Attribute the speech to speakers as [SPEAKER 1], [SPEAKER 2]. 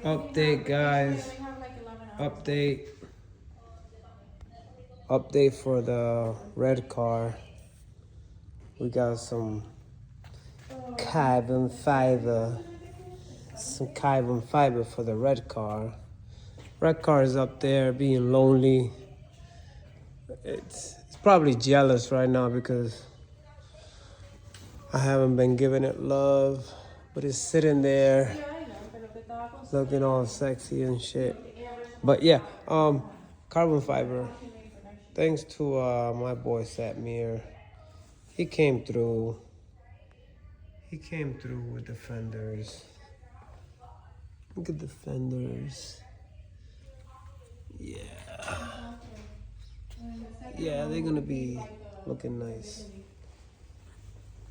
[SPEAKER 1] Update, guys. Update. Update for the red car. We got some carbon fiber. Some carbon fiber for the red car. Red car is up there being lonely. It's probably jealous right now because I haven't been giving it love. But it's sitting there looking all sexy and shit. But yeah, carbon fiber. Thanks to my boy Satmir. He came through. He came through with the fenders. Look at the fenders. Yeah. Yeah, they're gonna be looking nice.